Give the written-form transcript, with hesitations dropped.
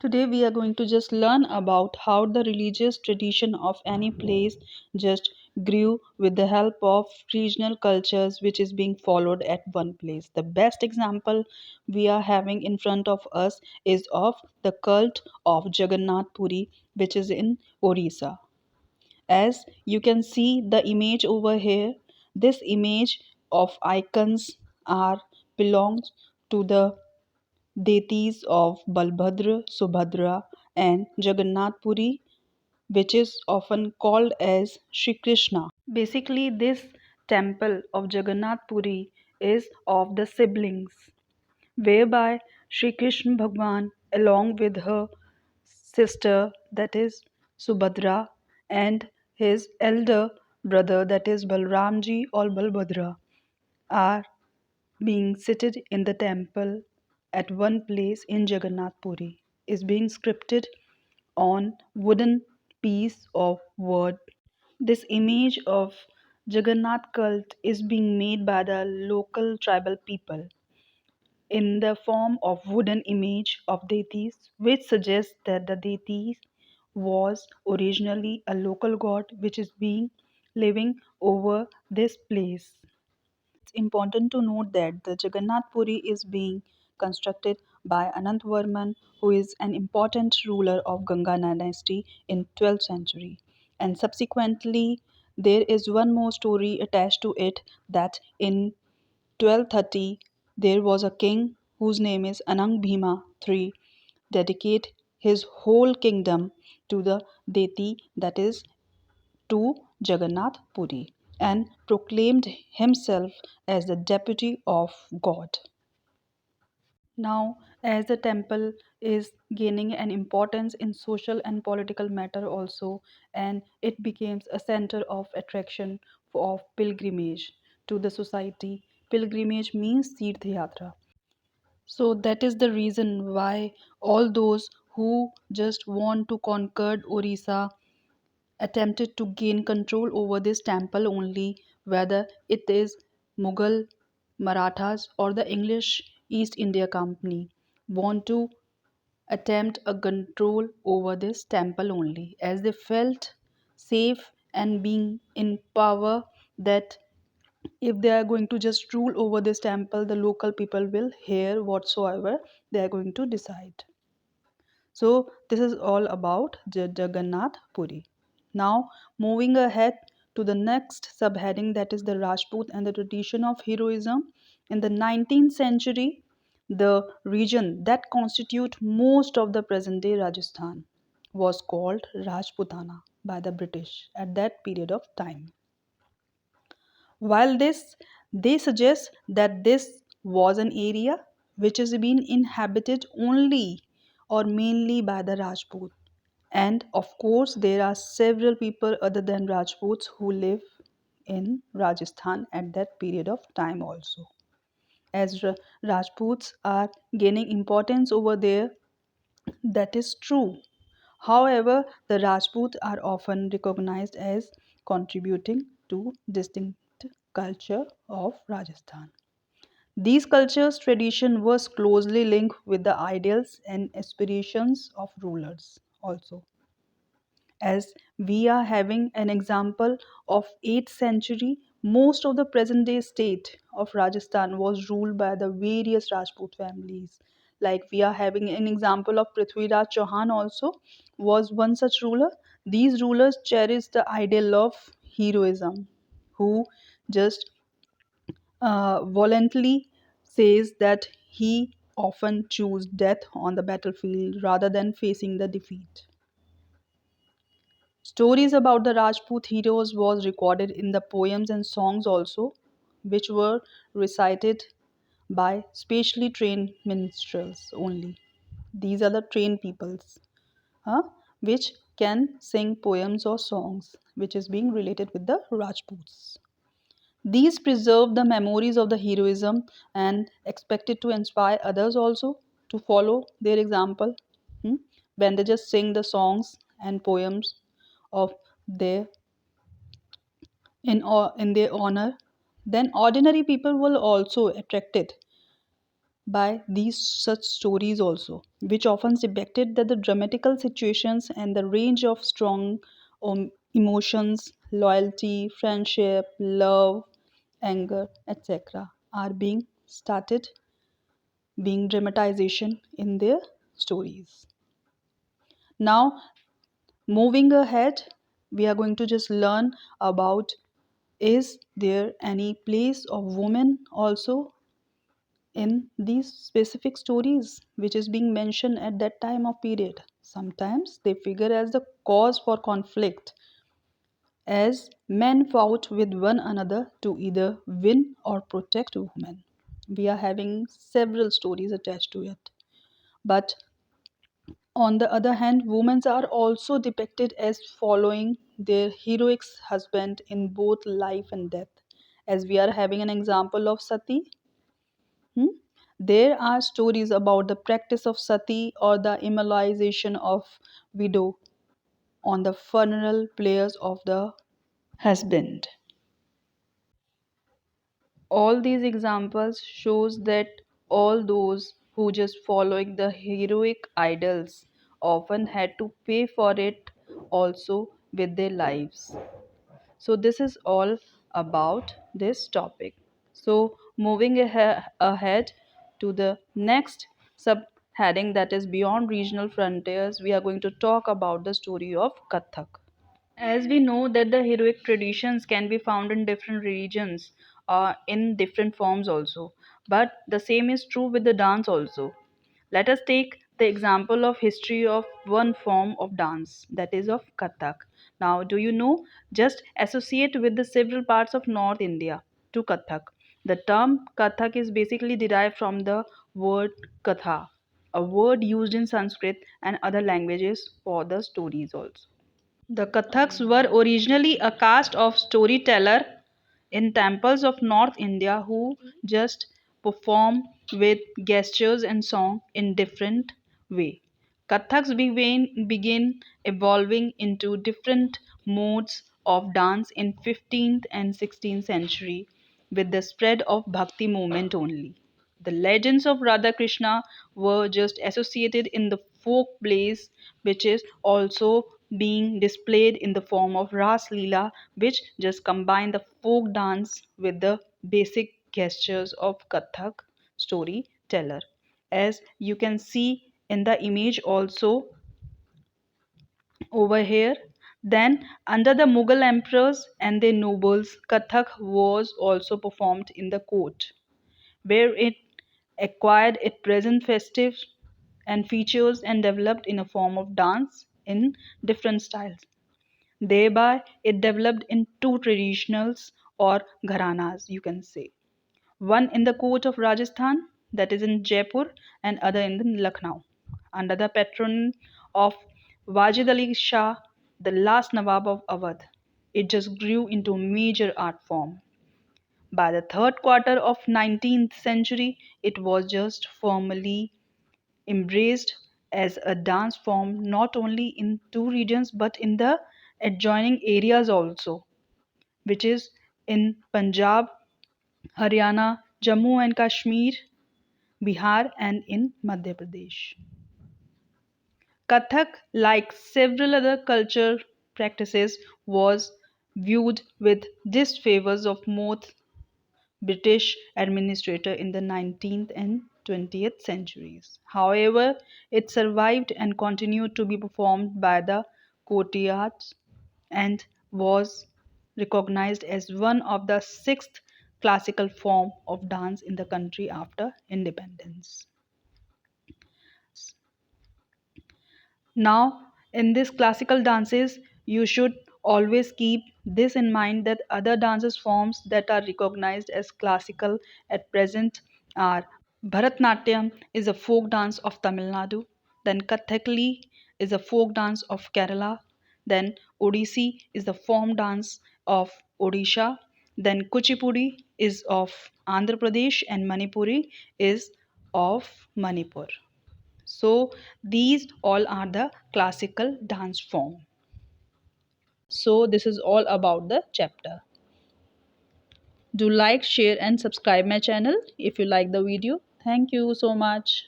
Today we are going to just learn about how the religious tradition of any place just grew with the help of regional cultures which is being followed at one place. The best example we are having in front of us is of the cult of Jagannath Puri which is in Orissa. As you can see the image over here, this image of icons are belongs to the deities of Balbhadra, Subhadra, and Jagannath Puri, which is often called as Shri Krishna. Basically, this temple of Jagannath Puri is of the siblings, whereby Shri Krishna Bhagwan, along with her sister, that is Subhadra, and his elder brother, that is Balramji or Balbhadra, are being seated in the temple at one place in Jagannath Puri is being scripted on wooden piece of wood. This image of Jagannath cult is being made by the local tribal people in the form of wooden image of deities, which suggests that the deity was originally a local god which is being living over this place. It's important to note that the Jagannath Puri is being constructed by Anantvarman, who is an important ruler of Ganga dynasty in 12th century. And subsequently, there is one more story attached to it that in 1230 there was a king whose name is Anang Bhima III dedicate his whole kingdom to the deity that is to Jagannath Puri and proclaimed himself as the deputy of God. Now, as the temple is gaining an importance in social and political matter also, and it becomes a center of attraction of pilgrimage to the society. Pilgrimage means Tirth Yatra. So that is the reason why all those who just want to conquer Orissa attempted to gain control over this temple only, whether it is Mughal, Marathas, or the English East India Company, want to attempt a control over this temple only, as they felt safe and being in power that if they are going to just rule over this temple, the local people will hear whatsoever they are going to decide. So this is all about Jagannath Puri. Now moving ahead to the next subheading, that is the Rajput and the tradition of heroism. In the 19th century, the region that constitute most of the present day Rajasthan was called Rajputana by the British at that period of time. While this, they suggest that this was an area which has been inhabited only or mainly by the Rajput. And of course, there are several people other than Rajputs who live in Rajasthan at that period of time also. As Rajputs are gaining importance over there, that is true. However, the Rajput are often recognized as contributing to distinct culture of Rajasthan. These cultures' tradition was closely linked with the ideals and aspirations of rulers also, as we are having an example of 8th century, most of the present day state of Rajasthan was ruled by the various Rajput families. Like we are having an example of Prithviraj Chauhan also was one such ruler. These rulers cherished the ideal of heroism, who just voluntarily says that he often choose death on the battlefield rather than facing the defeat. Stories about the Rajput heroes was recorded in the poems and songs also, which were recited by specially trained minstrels only. These are the trained peoples, huh, which can sing poems or songs, which is being related with the Rajputs. These preserve the memories of the heroism and expected to inspire others also to follow their example, hmm, when they just sing the songs and poems of their in their honor. Then ordinary people will also attracted by these such stories also, which often depicted that the dramatical situations and the range of strong emotions, loyalty, friendship, love, anger, etc., are being started being dramatization in their stories. Now, moving ahead, we are going to just learn about, is there any place of women also in these specific stories which is being mentioned at that time of period. Sometimes they figure as the cause for conflict, as men fought with one another to either win or protect women. We are having several stories attached to it. But on the other hand, women are also depicted as following their heroic husband in both life and death. As we are having an example of Sati, hmm, there are stories about the practice of sati or the immortalization of widow on the funeral pyres of the husband. All these examples shows that all those who just following the heroic idols often had to pay for it also with their lives. So this is all about this topic. So moving ahead to the next subheading, that is beyond regional frontiers, we are going to talk about the story of Kathak. As we know that the heroic traditions can be found in different regions, in different forms also, but the same is true with the dance also. Let us take the example of history of one form of dance, that is of Kathak. Now, do you know, just associate with the several parts of North India to Kathak. The term Kathak is basically derived from the word Katha, a word used in Sanskrit and other languages for the stories also. The Kathaks were originally a caste of storyteller in temples of North India who just perform with gestures and song in different way. Kathaks begin evolving into different modes of dance in 15th and 16th century with the spread of bhakti movement only. The legends of Radha Krishna were just associated in the folk plays, which is also being displayed in the form of Ras Leela, which just combine the folk dance with the basic gestures of Kathak storyteller. As you can see in the image also over here, then under the Mughal emperors and their nobles, Kathak was also performed in the court where it acquired its present festive and features and developed in a form of dance in different styles. Thereby, it developed in two traditionals or gharanas, you can say. One in the court of Rajasthan, that is in Jaipur, and other in the Lucknow, under the patron of Wajid Ali Shah, the last Nawab of Awadh. It just grew into a major art form. By the third quarter of 19th century, it was just formally embraced as a dance form not only in two regions but in the adjoining areas also, which is in Punjab, Haryana, Jammu and Kashmir, Bihar, and in Madhya Pradesh. Kathak, like several other culture practices, was viewed with disfavors of most British administrator in the 19th and 20th centuries. However, it survived and continued to be performed by the courtiers and was recognized as one of the sixth classical form of dance in the country after independence. Now, in these classical dances, you should always keep this in mind that other dances forms that are recognized as classical at present are Bharatnatyam is a folk dance of Tamil Nadu, then Kathakali is a folk dance of Kerala, then Odissi is the form dance of Odisha, then Kuchipudi is of Andhra Pradesh and Manipuri is of Manipur. So these all are the classical dance form. So this is all about the chapter. Do like, share and subscribe my channel if you like the video. Thank you so much.